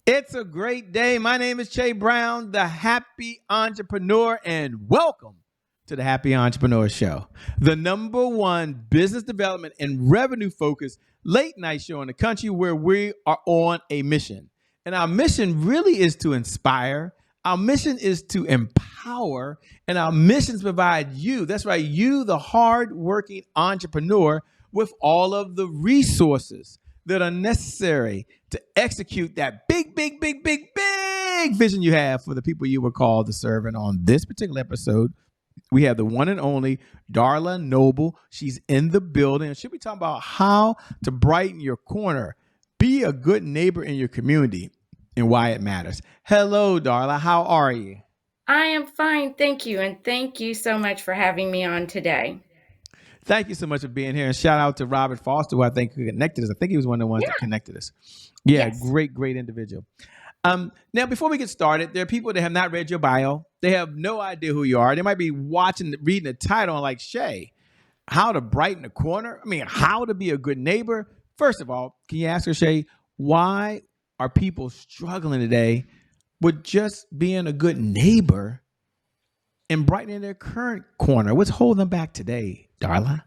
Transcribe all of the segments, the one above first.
It's a great day. My name is Che Brown, the happy entrepreneur, and welcome to the Happy Entrepreneur Show, the number one business development and revenue focused late night show in the country where we are on a mission. And our mission really is to inspire, our mission is to empower, and our mission is to provide you, that's right, you, the hard-working entrepreneur, with all of the resources that are necessary to execute that big vision you have for the people you were called to serve. And on this particular episode, we have the one and only Darla Noble. She's in the building, and she'll be talking about how to brighten your corner, be a good neighbor in your community, and why it matters. Hello, Darla. How are you? I am fine, thank you. And thank you so much for having me on today. Thank you so much for being here. And shout out to Robert Foster, who I think connected us. I think he was one of the ones that Yeah, connected us. Yeah, yes. great individual. Now, before we get started, there are people that have not read your bio. They have no idea who you are. They might be reading the title and like, Shay, how to brighten the corner? I mean, how to be a good neighbor? First of all, can you ask her, Shay, why are people struggling today with just being a good neighbor and brightening their current corner? What's holding them back today, Darla?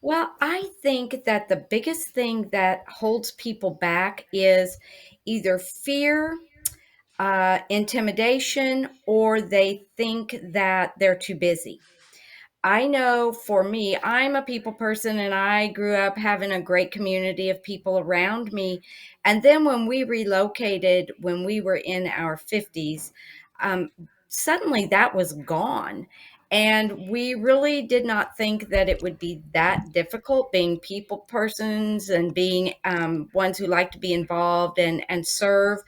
Well, I think that the biggest thing that holds people back is either fear, intimidation, or they think that they're too busy. I know for me, I'm a people person and I grew up having a great community of people around me. And then when we relocated, when we were in our 50s, um, suddenly that was gone. And we really did not think that it would be that difficult being people persons and being ones who like to be involved and serve,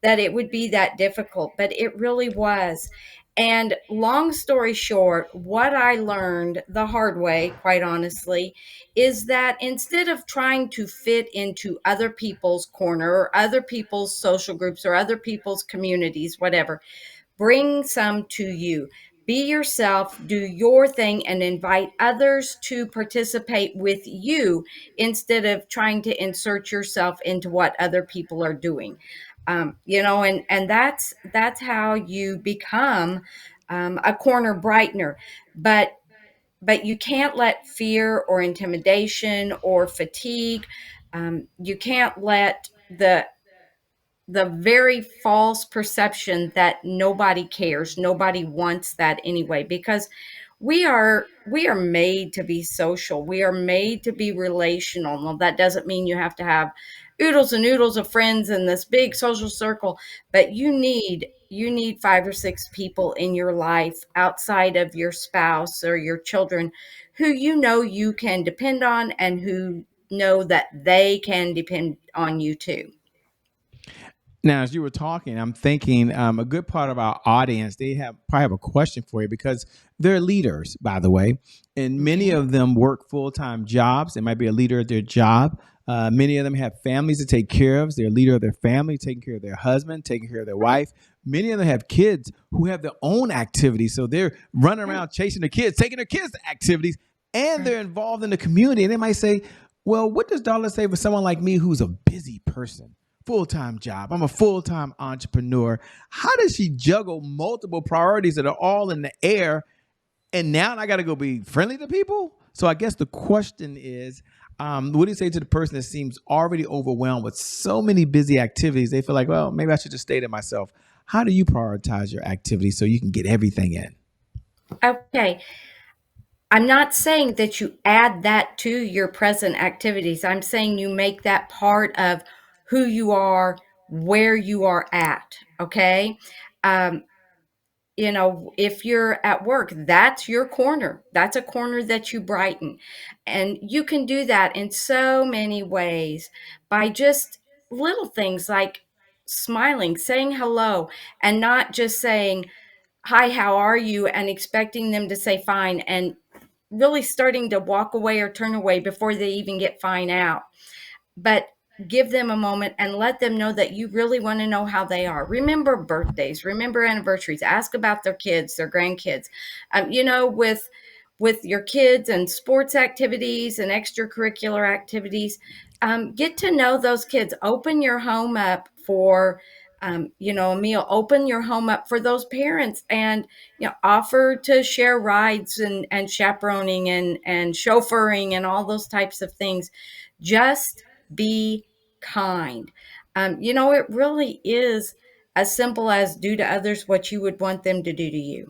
that it would be that difficult. But it really was. And long story short, what I learned the hard way, quite honestly, is that instead of trying to fit into other people's corner or other people's social groups or other people's communities, whatever, bring some to you. Be yourself, do your thing, and invite others to participate with you instead of trying to insert yourself into what other people are doing. And that's how you become a corner brightener. But you can't let fear or intimidation or fatigue. You can't let the very false perception that nobody cares, nobody wants that anyway, because we are made to be social, we are made to be relational. Now that doesn't mean you have to have oodles and oodles of friends in this big social circle, but you need five or six people in your life outside of your spouse or your children who you know you can depend on and who know that they can depend on you too. Now, as you were talking, I'm thinking a good part of our audience, they have probably have a question for you because they're leaders, by the way, and many Okay. of them work full-time jobs. They might be a leader at their job. Many of them have families to take care of. They're a leader of their family, taking care of their husband, taking care of their Right. wife. Many of them have kids who have their own activities. So they're running Right. around chasing their kids, taking their kids to activities, and Right. they're involved in the community. And they might say, well, what does Dollar say for someone like me who's a busy person? Full-time job. I'm a full-time entrepreneur. How does she juggle multiple priorities that are all in the air? And now I got to go be friendly to people? So I guess the question is, what do you say to the person that seems already overwhelmed with so many busy activities? They feel like, well, maybe I should just stay to myself. How do you prioritize your activities so you can get everything in? Okay. I'm not saying that you add that to your present activities. I'm saying you make that part of who you are, where you are at. Okay. Um, if you're at work, that's your corner. That's a corner that you brighten. And you can do that in so many ways by just little things like smiling, saying hello, and not just saying, hi, how are you? And expecting them to say fine and really starting to walk away or turn away before they even get fine out. But give them a moment and let them know that you really want to know how they are. Remember birthdays, remember anniversaries, ask about their kids, their grandkids. With your kids and sports activities and extracurricular activities, get to know those kids. Open your home up for a meal. Open your home up for those parents, and offer to share rides and chaperoning and chauffeuring and all those types of things. Just be kind. It really is as simple as do to others what you would want them to do to you.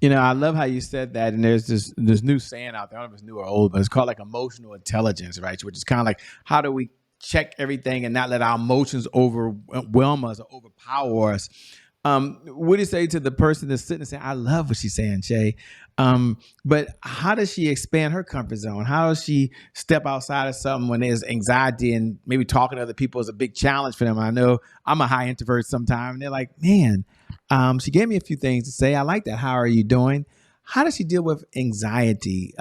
I love how you said that. And there's this new saying out there. I don't know if it's new or old, but it's called like emotional intelligence, right? Which is kind of like how do we check everything and not let our emotions overwhelm us or overpower us. What do you say to the person that's sitting and saying, "I love what she's saying, Shay," but how does she expand her comfort zone? How does she step outside of something when there's anxiety and maybe talking to other people is a big challenge for them? I know I'm a high introvert sometimes, and they're like, "Man." She gave me a few things to say. I like that. How are you doing? How does she deal with anxiety,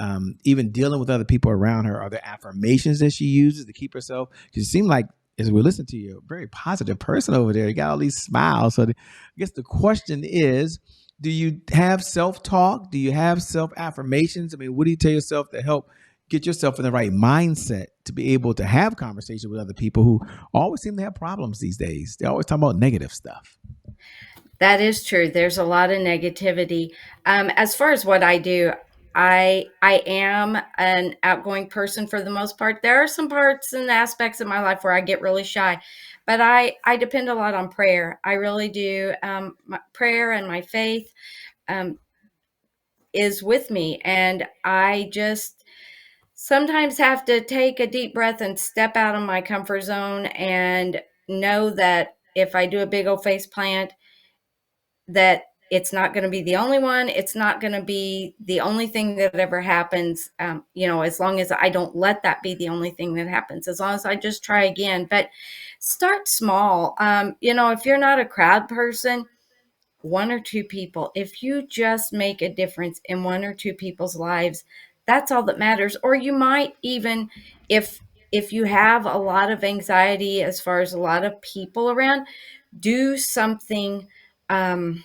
even dealing with other people around her? Are there affirmations that she uses to keep herself? Because it seems like, as we listen to you, a very positive person over there. You got all these smiles. I guess the question is, do you have self-talk? Do you have self-affirmations? I mean, what do you tell yourself to help get yourself in the right mindset to be able to have conversation with other people who always seem to have problems these days? They always talk about negative stuff. That is true. There's a lot of negativity. As far as what I do, I am an outgoing person for the most part. There are some parts and aspects of my life where I get really shy, but I depend a lot on prayer. I really do. My prayer and my faith um, is with me, and I just sometimes have to take a deep breath and step out of my comfort zone and know that if I do a big old face plant, that it's not going to be the only one. It's not going to be the only thing that ever happens. As long as I don't let that be the only thing that happens, as long as I just try again. But start small. If you're not a crowd person, one or two people, if you just make a difference in one or two people's lives, that's all that matters. Or you might even, if you have a lot of anxiety as far as a lot of people around, do something um,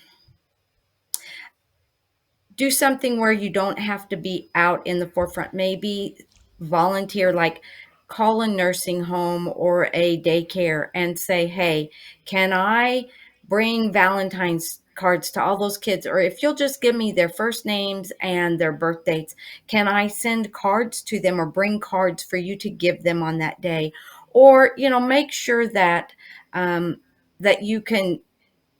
do something where you don't have to be out in the forefront. Maybe volunteer, like call a nursing home or a daycare and say, hey, can I bring Valentine's cards to all those kids? Or if you'll just give me their first names and their birth dates, can I send cards to them or bring cards for you to give them on that day? Or, make sure that that you can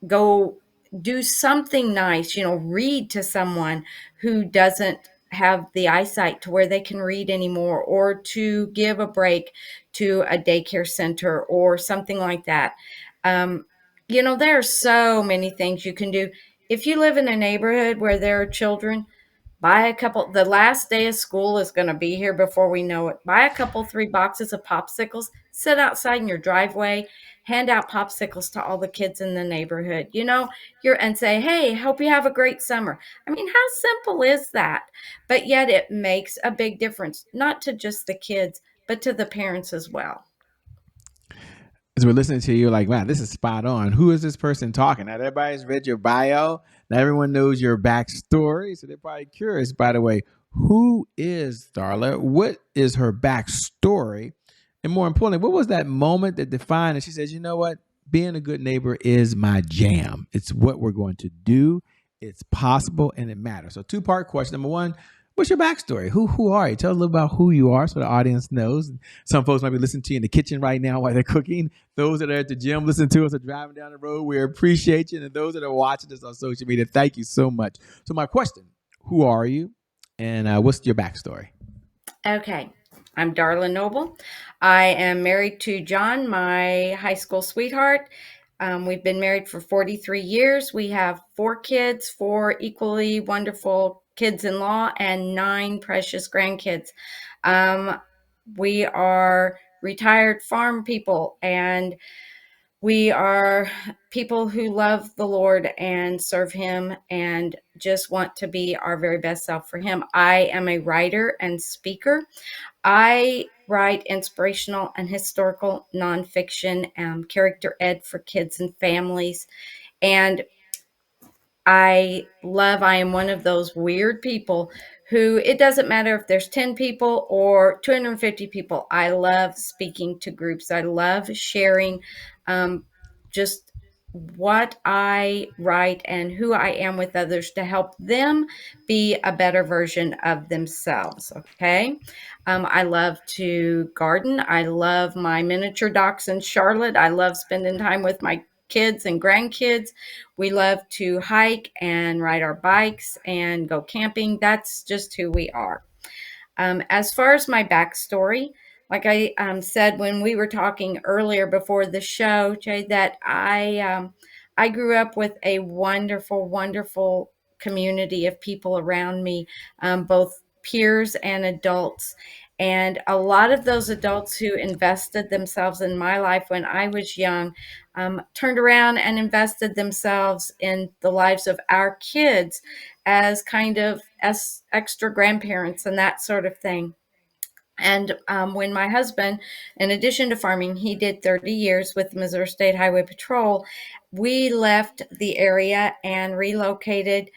go do something nice, read to someone who doesn't have the eyesight to where they can read anymore, or to give a break to a daycare center or something like that. There are so many things you can do. If you live in a neighborhood where there are children, buy a couple. The last day of school is going to be here before we know it. Buy a couple, 3 boxes of popsicles, sit outside in your driveway, hand out popsicles to all the kids in the neighborhood, and say, hey, hope you have a great summer. I mean, how simple is that? But yet it makes a big difference, not to just the kids, but to the parents as well. As we're listening to you, like, wow, this is spot on. Who is this person talking? Now, everybody's read your bio. Now, everyone knows your backstory. So they're probably curious, by the way, who is Darla? What is her backstory? And more importantly, what was that moment that defined and she says, you know what? Being a good neighbor is my jam. It's what we're going to do. It's possible and it matters. So, two-part question. Number one, what's your backstory? Who are you? Tell us a little about who you are so the audience knows. Some folks might be listening to you in the kitchen right now while they're cooking. Those that are at the gym listening to us or driving down the road, we appreciate you. And those that are watching us on social media, thank you so much. So my question, who are you? And what's your backstory? Okay. I'm Darla Noble. I am married to John, my high school sweetheart. We've been married for 43 years. We have 4 kids, 4 equally wonderful kids-in-law, and 9 precious grandkids. We are retired farm people, and we are people who love the Lord and serve Him and just want to be our very best self for Him. I am a writer and speaker. I write inspirational and historical nonfiction, character ed for kids and families. And I am one of those weird people who, it doesn't matter if there's 10 people or 250 people. I love speaking to groups. I love sharing um, just what I write and who I am with others to help them be a better version of themselves. Okay. I love to garden. I love my miniature dachshund, Charlotte. I love spending time with my kids and grandkids. We love to hike and ride our bikes and go camping. That's just who we are. As far as my backstory, like I said when we were talking earlier before the show, Jay, that I grew up with a wonderful, wonderful community of people around me, both peers and adults. And a lot of those adults who invested themselves in my life when I was young turned around and invested themselves in the lives of our kids as kind of as extra grandparents and that sort of thing. And when my husband, in addition to farming, he did 30 years with the Missouri State Highway Patrol, we left the area and relocated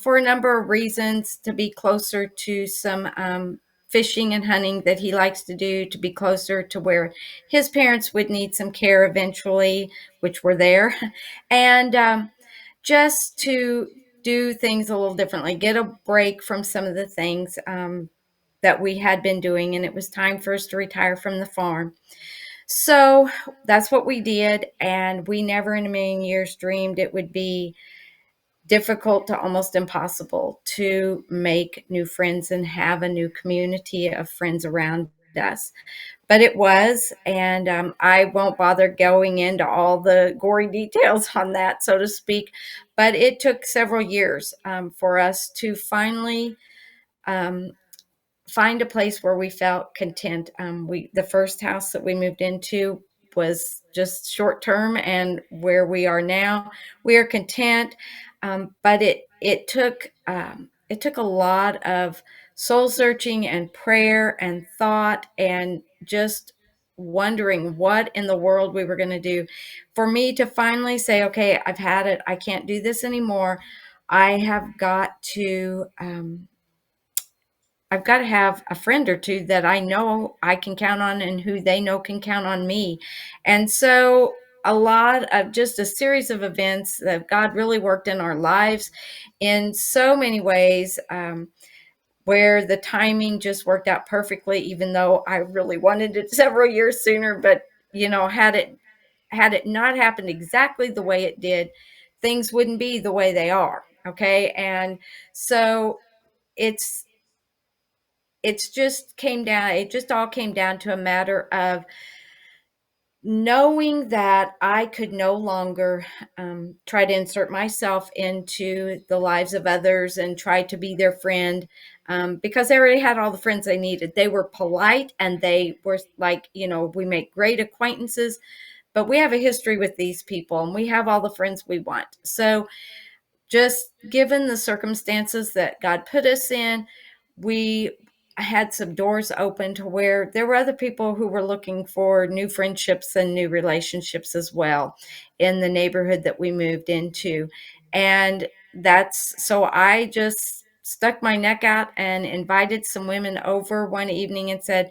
for a number of reasons, to be closer to some fishing and hunting that he likes to do, to be closer to where his parents would need some care eventually, which were there, and just to do things a little differently, get a break from some of the things that we had been doing, and it was time for us to retire from the farm. So that's what we did, and we never in a million years dreamed it would be difficult to almost impossible to make new friends and have a new community of friends around us. But it was, and I won't bother going into all the gory details on that, so to speak. But it took several years for us to finally um, find a place where we felt content. The first house that we moved into was just short term, and where we are now, we are content. But it took a lot of soul searching and prayer and thought, and just wondering what in the world we were going to do, for me to finally say, okay, I've had it. I can't do this anymore. I have got to I've got to have a friend or two that I know I can count on and who they know can count on me. And so a lot of just a series of events that God really worked in our lives in so many ways, where the timing just worked out perfectly, even though I really wanted it several years sooner. But, had it not happened exactly the way it did, things wouldn't be the way they are. Okay. And so it's, it just all came down to a matter of knowing that I could no longer try to insert myself into the lives of others and try to be their friend, because they already had all the friends they needed. They were polite, and they were like, we make great acquaintances, but we have a history with these people and we have all the friends we want. So just given the circumstances that God put us in, we had some doors open to where there were other people who were looking for new friendships and new relationships as well in the neighborhood that we moved into. And so I just stuck my neck out and invited some women over one evening and said,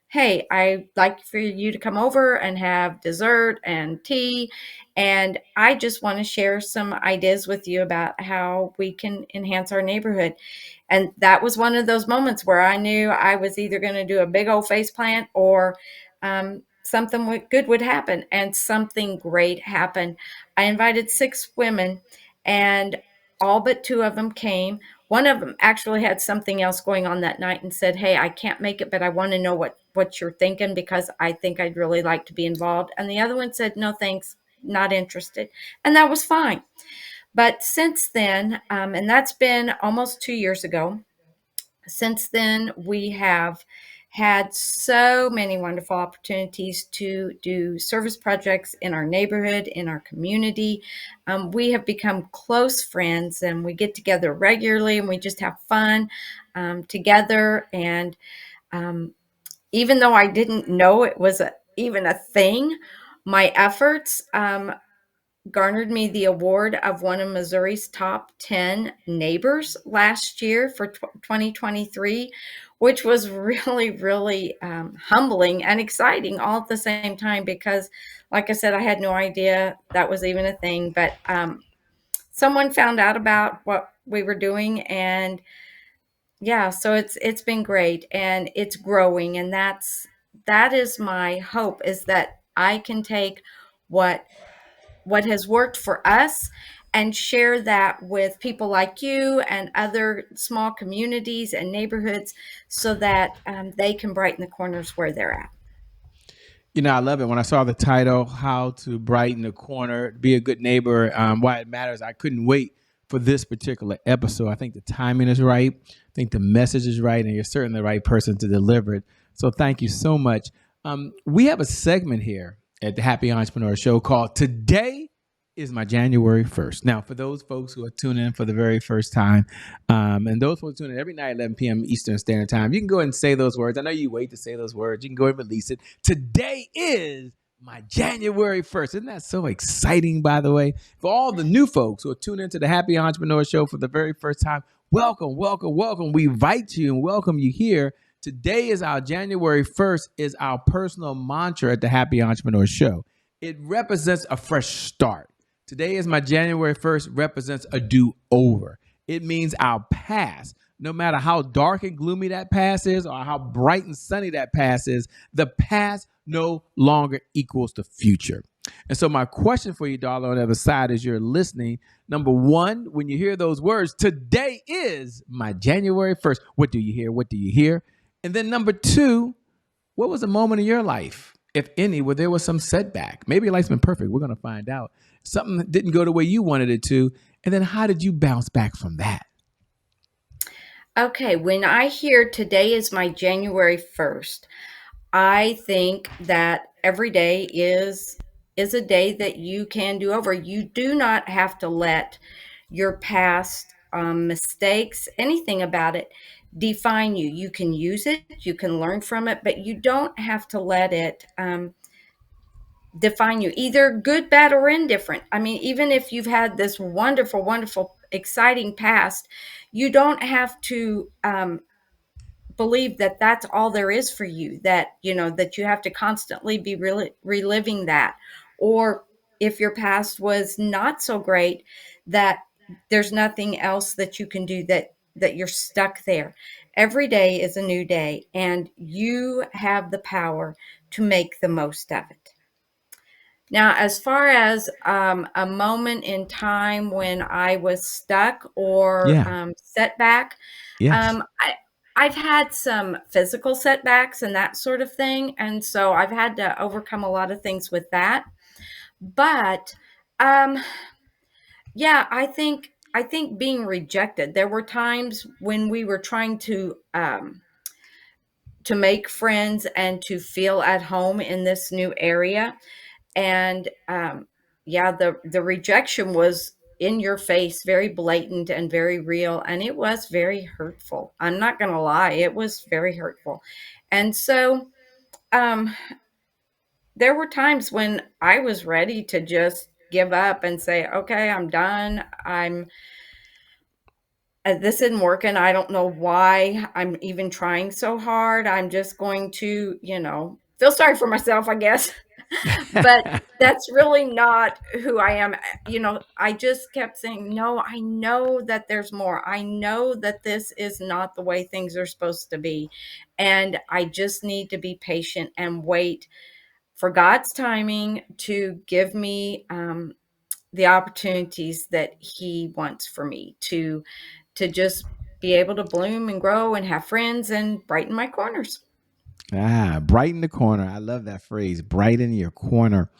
hey, I'd like for you to come over and have dessert and tea. And I just want to share some ideas with you about how we can enhance our neighborhood. And that was one of those moments where I knew I was either going to do a big old face plant, or something good would happen. And something great happened. I invited 6 women, and all but 2 of them came. One of them actually had something else going on that night and said, hey, I can't make it, but I want to know what you're thinking, because I think I'd really like to be involved. And the other one said, no, thanks, not interested. And that was fine. But since then, and that's been almost 2 years ago, since then, we have had so many wonderful opportunities to do service projects in our neighborhood, in our community. We have become close friends, and we get together regularly, and we just have fun together. And even though I didn't know it was even a thing, my efforts garnered me the award of one of Missouri's top 10 neighbors last year for 2023, which was really, really humbling and exciting all at the same time because, like I said, I had no idea that was even a thing. But someone found out about what we were doing, and yeah, so it's been great and it's growing, and that is my hope, is that I can take what has worked for us and share that with people like you and other small communities and neighborhoods so that they can brighten the corners where they're at. I love it. When I saw the title, How to Brighten the Corner, Be a Good Neighbor, Why It Matters, I couldn't wait for this particular episode. I think the timing is right. I think the message is right, and you're certainly the right person to deliver it. So thank you so much. We have a segment here at the Happy Entrepreneur Show called Today is My January 1st. Now, for those folks who are tuning in for the very first time, and those folks tuning in every night at 11 p.m. Eastern Standard Time, you can go ahead and say those words. I know you wait to say those words. You can go ahead and release it. Today is my January 1st. Isn't that so exciting, by the way? For all the new folks who are tuning into the Happy Entrepreneur Show for the very first time, welcome, welcome, welcome. We invite you and welcome you here. Today is our January 1st is our personal mantra at the Happy Entrepreneur Show. It represents a fresh start. Today is my January 1st represents a do-over. It means our past. No matter how dark and gloomy that past is or how bright and sunny that past is, the past no longer equals the future. And so my question for you, Darla, on the other side as you're listening, number one, when you hear those words, today is my January 1st, what do you hear? What do you hear? And then number two, what was a moment in your life, if any, where there was some setback? Maybe your life's been perfect. We're going to find out. Something that didn't go the way you wanted it to. And then how did you bounce back from that? Okay, when I hear today is my January 1st, I think that every day is a day that you can do over. You do not have to let your past mistakes, anything about it, define you. You can use it, you can learn from it, but you don't have to let it define you, either good, bad, or indifferent. I mean, even if you've had this wonderful, wonderful, exciting past, you don't have to believe that that's all there is for you, that that you have to constantly be really reliving that. Or if your past was not so great, that there's nothing else that you can do, that you're stuck there. Every day is a new day, and you have the power to make the most of it. Now, as far as a moment in time when I was stuck or Yeah. setback, Yes. I've had some physical setbacks and that sort of thing, and so I've had to overcome a lot of things with that. But um, yeah, I think being rejected. There were times when we were trying to make friends and to feel at home in this new area, and yeah, the rejection was in your face, very blatant and very real, and it was very hurtful. I'm not going to lie, it was very hurtful. And so um there were times when I was ready to just give up and say, okay, I'm done. I'm This isn't working. I don't know why I'm even trying so hard. I'm just going to, feel sorry for myself, I guess. But that's really not who I am. I just kept saying, no, I know that there's more. I know that this is not the way things are supposed to be. And I just need to be patient and wait for God's timing to give me the opportunities that He wants for me to just be able to bloom and grow and have friends and brighten my corners. Brighten the corner. I love that phrase, brighten your corner.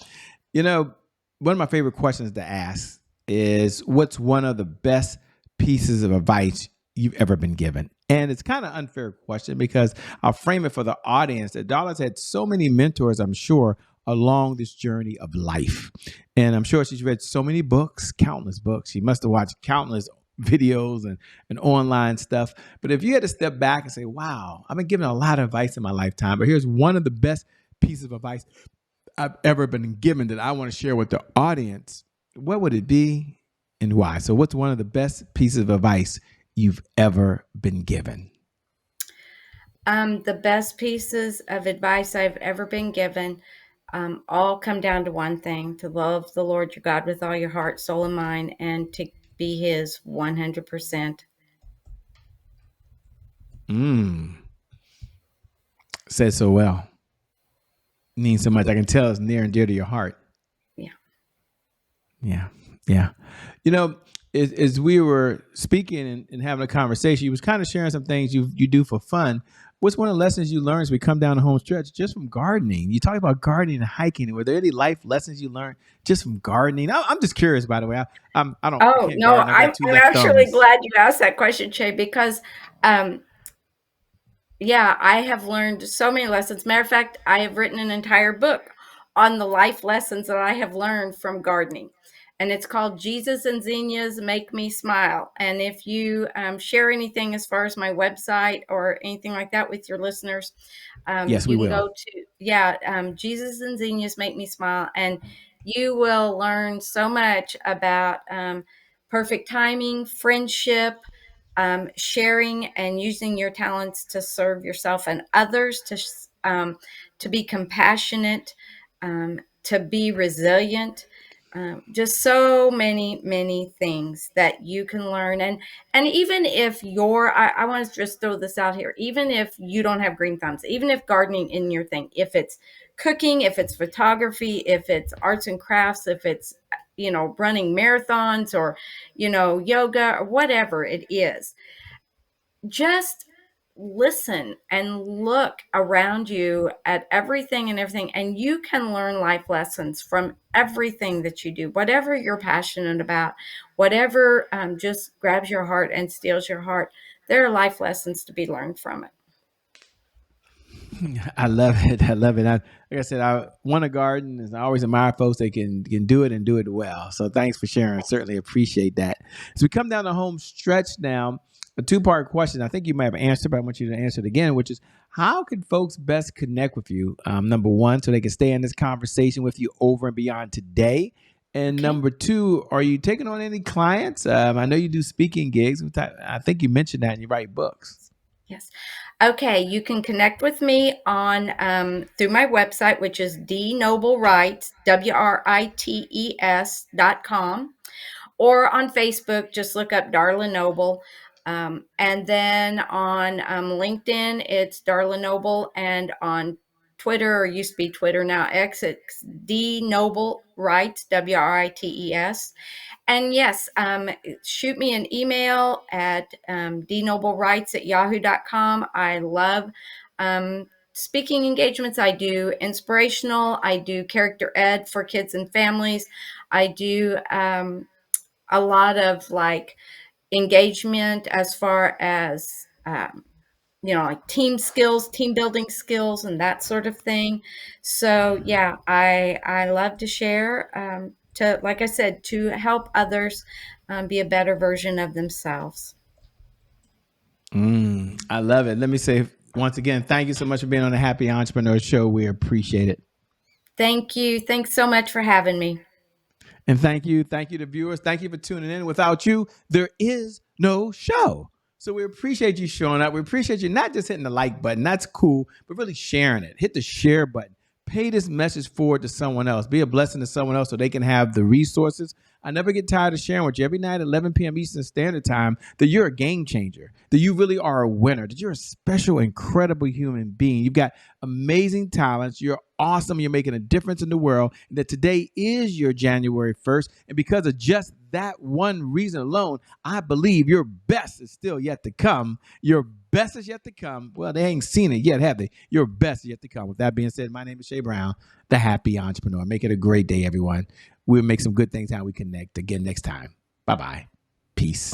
You know, one of my favorite questions to ask is what's one of the best pieces of advice you've ever been given? And it's kind of an unfair question because I'll frame it for the audience that Darla's had so many mentors, I'm sure, along this journey of life. And I'm sure she's read so many books, countless books. She must have watched countless videos and online stuff. But if you had to step back and say, wow, I've been given a lot of advice in my lifetime, but here's one of the best pieces of advice I've ever been given that I want to share with the audience. what would it be and why? So what's one of the best pieces of advice you've ever been given? The best pieces of advice I've ever been given all come down to one thing: to love the Lord your God with all your heart, soul, and mind, and to be His 100%. Said so well. Means so much. I can tell it's near and dear to your heart. Yeah. Yeah. Yeah. You know, as we were speaking and having a conversation, you was kind of sharing some things you do for fun. What's one of the lessons you learned as we come down the home stretch just from gardening? You talk about gardening and hiking. Were there any life lessons you learned just from gardening? I'm just curious, by the way. I Oh, can't no, garden. I got two I'm left actually thumbs. glad you asked that question, Che, because um, yeah, I have learned so many lessons. Matter of fact, I have written an entire book on the life lessons that I have learned from gardening. And it's called Jesus and Zinnias Make Me Smile. And if you share anything as far as my website or anything like that with your listeners, Yes, we you can go will. to, Jesus and Zinnias Make Me Smile. And you will learn so much about perfect timing, friendship, sharing and using your talents to serve yourself and others, to be compassionate, to be resilient. Just so many things that you can learn. And even if I want to just throw this out here, even if you don't have green thumbs, even if gardening isn't your thing, if it's cooking, if it's photography, if it's arts and crafts, if it's running marathons, or yoga, or whatever it is, just listen and look around you at everything and everything, and you can learn life lessons from everything that you do, whatever you're passionate about, whatever just grabs your heart and steals your heart. There are life lessons to be learned from it. I love it. I love it. Like I said, I want a garden, and I always admire folks that can do it and do it well. So thanks for sharing. Certainly appreciate that. As we come down the home stretch now, a two-part question. I think you might have answered, but I want you to answer it again, which is, how can folks best connect with you? Number one, so they can stay in this conversation with you over and beyond today. And Okay. number two, are you taking on any clients? I know you do speaking gigs. I think you mentioned that, and you write books. Yes. Okay. You can connect with me on through my website, which is dnoblewrites, WRITES.com, or on Facebook, just look up Darla Noble. And then on LinkedIn, it's Darla Noble. And on Twitter, or used to be Twitter, now X, it's D Noble Writes, WRITES. And yes, shoot me an email at dnoblewrites@yahoo.com. I love speaking engagements. I do inspirational. I do character ed for kids and families. I do a lot of engagement as far as like team skills, team building skills, and that sort of thing. So yeah, I love to share, to, like I said, to help others be a better version of themselves. I love it. Let me say once again, thank you so much for being on the Happy Entrepreneur Show. We appreciate it. Thank you. Thanks so much for having me. And thank you to viewers. Thank you for tuning in. Without you, there is no show. So we appreciate you showing up. We appreciate you not just hitting the like button, that's cool, but really sharing it. Hit the share button. Pay this message forward to someone else. Be a blessing to someone else so they can have the resources. I never get tired of sharing with you every night at 11 p.m. Eastern Standard Time that you're a game changer, that you really are a winner, that you're a special, incredible human being. You've got amazing talents. You're awesome. You're making a difference in the world. And that today is your January 1st. And because of just that one reason alone, I believe your best is still yet to come. Your best is yet to come. Well, they ain't seen it yet, have they? Your best is yet to come. With that being said, my name is Che Brown, the Happy Entrepreneur. Make it a great day, everyone. We'll make some good things how we connect again next time. Bye-bye. Peace.